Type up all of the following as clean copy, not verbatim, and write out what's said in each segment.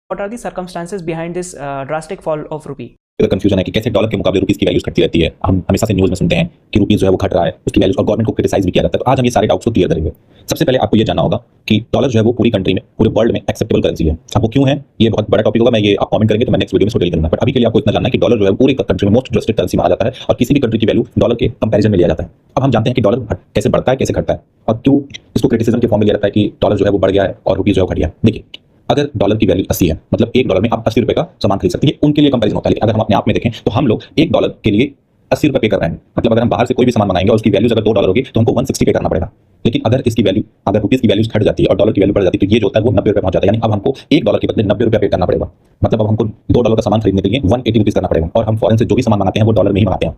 What are the circumstances behind this drastic fall of rupee? Confusion है कि कैसे dollar के मुकाबले रुपीस की वैल्यूज घटती रहती है। हम हमेशा से न्यूज़ में सुनते हैं कि रुपीस जो है वो घट रहा है, उसकी वैल्यूज और गवर्नमेंट को क्रिटिसाइज भी किया जाता है। तो आज हम ये सारे डाउट्स को क्लियर करेंगे। सबसे पहले आपको ये जानना होगा कि डॉलर जो है वो पूरी कंट्री में, पूरे वर्ल्ड में एक्सेप्टेबल करेंसी है। अब वो क्यों है, ये बहुत बड़ा टॉपिक होगा, मैं ये आप कमेंट करेंगे तो मैं नेक्स्ट वीडियो में डिटेल करूंगा। बट अभी के लिए आपको इतना जानना है कि डॉलर जो है पूरी कंट्री में मोस्ट ट्रस्टेड करेंसी माना जाता है और किसी भी कंट्री की वैल्यू डॉलर के कंपैरिजन में लिया जाता है। अब हम जानते हैं कि डॉलर कैसे बढ़ता है, कैसे घटता है और क्यों इसको क्रिटिसिज्म के फॉर्म में लिया जाता है कि डॉलर जो है वो बढ़ गया है और रुपीस जो है घट गया। देखिए, अगर डॉलर की वैल्यू 80 है, मतलब $1 में आप 80 रुपए का सामान खरीद सकते हैं, उनके लिए कंपैरिजन होता है। लेकिन अगर हम अपने आप में देखें तो हम लोग $1 के लिए 80 रुपए पे कर रहे हैं। मतलब अगर हम बाहर से कोई भी सामान मंगाएंगे और उसकी वैल्यू अगर $2 होगी तो हमको 160 पे करना पड़ेगा। लेकिन अगर इसकी वैल्यू, अगर रुपीस की वैल्यू घट जाती है और डॉलर की वैल्यू बढ़ जाती है तो ये जो होता है वो 90 रुपए पहुंच जाता है। यानी अब हमको $1 के बदले 90 रुपए पे करना पड़ेगा। मतलब अब हमको $2 का सामान खरीदने के लिए 180 रुपीस करना पड़ेगा। और हम फॉरेन से जो भी सामान मंगाते हैं वो डॉलर में ही मंगाते हैं।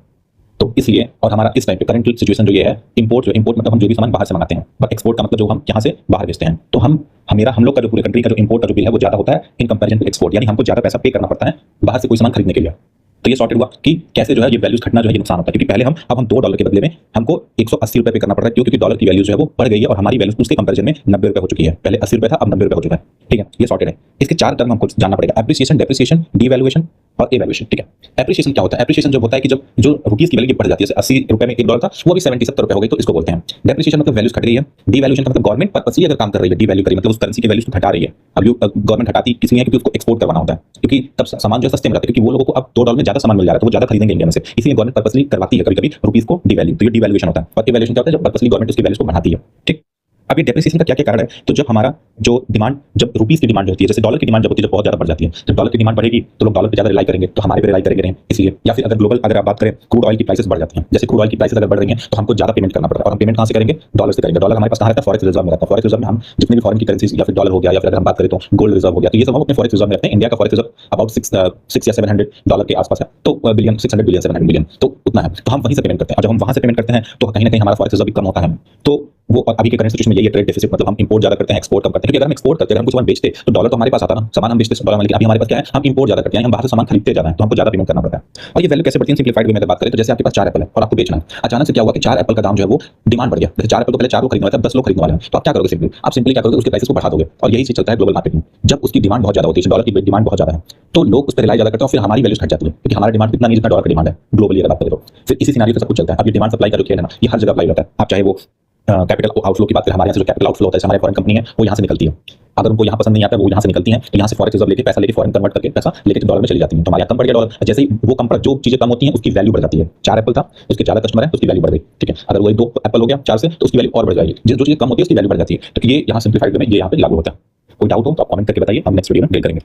तो इसलिए, और हमारा इस टाइम पे करंट सिचुएशन जो ये है, इंपोर्ट मतलब हम जो भी सामान बाहर से मंगाते हैं, बट एक्सपोर्ट का मतलब जो हम यहाँ से बाहर भेजते हैं। तो हम लोग का जो पूरे कंट्री का जो इंपोर्ट का जो बिल है वो ज्यादा होता है इन कंपैरिजन टू एक्सपोर्ट। यानी हमको ज्यादा पैसा पे करना पड़ता है बाहर से कोई सामान खरीदने के लिए। तो ये सॉर्टेड हुआ कि कैसे जो है ये वैल्यूज घटना जो है ये नुकसान होता है। क्योंकि पहले अब हम $2 के बदले में हमको 180 रुपए पे करना पड़ रहा है। क्योंकि डॉलर की वैल्यू जो है वो बढ़ गई है और हमारी वैल्यूज उसके कंपैरिजन में 90 रुपए हो चुकी है। पहले 80 रुपए था, अब 90 रुपए हो चुका है। ठीक है, ये सॉर्टेड है। इसके 4 टर्म हमको जानना पड़ेगा: एप्रिसिएशन, डेप्रिसिएशन, डिवैल्यूएशन और एवैल्यूएशन। ठीक है, एप्रिसिएशन क्या होता है? एप्रिसिएशन जब होता है कि जब जो रुपीस की वैल्यू बढ़ जाती है, जैसे 80 रुपए में $1 था वो अभी 70-70 रुपए हो गई, तो इसको बोलते हैं डेप्रिसिएशन। मतलब वैल्यूज घट रही है। डिवैल्यूएशन का मतलब गवर्नमेंट पर्पसली अगर काम कर रही है, डिवैल्यू करी मतलब उस करेंसी की वैल्यूज को घटा रही है। अब गवर्नमेंट घटाती किसी है क्योंकि उसको एक्सपोर्ट करवाना होता है, क्योंकि तब सामान जो सस्ते में रहता है, क्योंकि वो लोगों को अब $2 में ज्यादा सामान मिल जा रहा है तो वो ज्यादा खरीदेंगे इंडिया में से। इसलिए गवर्नमेंट पर्पसली करवाती है कभी-कभी रुपीस को डिवैल्यू। तो ये डिवैल्यूएशन होता है। और इवैल्यूएशन क्या होता है? जब पर्पसली गवर्नमेंट उसकी वैल्यूज को बढ़ाती है। ठीक, अब ये डेप्रिसिएशन का क्या-क्या कारण है? तो जब हमारा जो डिमांड, जब रुपीस की डिमांड होती है, जैसे डॉलर की डिमांड जब होती है, जब बहुत ज्यादा बढ़ जाती है, जब डॉलर की डिमांड बढ़ेगी तो लोग डॉलर पे ज्यादा रिलाई करेंगे, तो हमारे पे रिलाई करेंगे नहीं, इसलिए। या फिर अगर ग्लोबल अगर आप बात करें, क्रूड ऑयल की प्राइसेस बढ़ जाती हैं। जैसे क्रूड ऑयल की प्राइसेस अगर बढ़ रही हैं तो हमको ज्यादा पेमेंट करना पड़ता है। और हम पेमेंट कहां से करेंगे? डॉलर से करेंगे। डॉलर हमारे पास कहां रहता है? फॉरेक्स रिजर्व में रहता है। फॉरेक्स रिजर्व में हम जितने भी फॉरेन की करेंसीज, या फिर डॉलर हो गया, या फिर अगर हम बात करें तो गोल्ड रिजर्व हो गया, तो ये सब हम अपने फॉरेक्स रिजर्व में रखते हैं। इंडिया का फॉरेक्स रिजर्व अबाउट 6 या $700 के आसपास है। तो बिलियन, 600 बिलियन, 700 बिलियन, तो उतना है। तो हम वहीं से पेमेंट करते हैं। और जब हम वहां से पेमेंट करते हैं तो कहीं ना कहीं हमारा फॉरेक्स रिजर्व भी कम होता है। तो वो अभी के करंट सिचुएशन में यही है, ट्रेड डेफिसिट। मतलब हम इंपोर्ट ज्यादा करते हैं, एक्सपोर्ट कम करते हैं। क्योंकि अगर हम एक्सपोर्ट करते हैं, हम कुछ सामान बेचते तो डॉलर तो हमारे पास आता ना, सामान हम बेचते डॉलर में, लेकिन अभी हमारे पास क्या है, हम इंपोर्ट ज्यादा करते हैं, हम बाहर से सामान खरीदते ज्यादा है, तो हमको ज्यादा पेमेंट करना पड़ता है। और ये वैल्यू कैसे बढ़ती है? सिंपलीफाइड वे में बात करें तो जैसे आपके पास 4 एप्पल है और आपको बेचना है। अचानक से क्या हुआ कि 4 एप्पल का दाम जो है वो डिमांड बढ़ गया। जैसे 4 एप्पल को पहले 4 लोग खरीदने वाले थे, 10 लोग खरीदने वाले हैं, तो आप क्या करोगे? सिंपली क्या करोगे? उसके प्राइसेस को बढ़ा दोगे। और यही चीज चलता है ग्लोबल मार्केट में। जब उसकी डिमांड बहुत ज्यादा होती है, डॉलर की डिमांड बहुत ज्यादा है, तो लोग उस पर रिलाई ज्यादा करते हैं और फिर हमारी वैल्यूज घट जाती है, क्योंकि हमारा डिमांड इतना नहीं जितना डॉलर की डिमांड है ग्लोबली अगर बात करें तो। फिर इसी सिनेरियो पे सब कुछ चलता है। अब ये डिमांड सप्लाई का जो खेल है ना, ये हर जगह अप्लाई होता है। आप चाहे वो कैपिटल आउटफ्लो की बात करें, हमारे यहाँ से जो कैपिटल आउटफ्लो होता है, हमारे फॉरेन कंपनी है वो यहाँ से निकलती है। अगर उनको यहाँ पसंद नहीं आता है, वो यहाँ से निकलती हैं, तो यहाँ से फॉरेक्स रिजर्व लेके पैसा लेके फॉरेन कन्वर्ट करके पैसा लेके डॉलर में चली जाती हैं। तो हमारे यहाँ कम बढ़ गया डॉलर। जैसे ही वो कम पड़, जो चीजें कम होती हैं उसकी वैल्यू बढ़ जाती है। 4 एप्पल था, उसके ज्यादा कस्टमर है, उसकी वैल्यू बढ़ गई। ठीक है, अगर वही 2 एप्पल हो गया 4 से, तो उसकी वैल्यू और बढ़ जाएगी। जो चीजें कम होती है उसकी वैल्यू बढ़ जाती है। तो ये यहाँ सिंपलीफाइड में ये यहाँ पे लागू होता है। कोई डाउट हो तो आप कमेंट करके बताइए, हम नेक्स्ट वीडियो में डील करेंगे।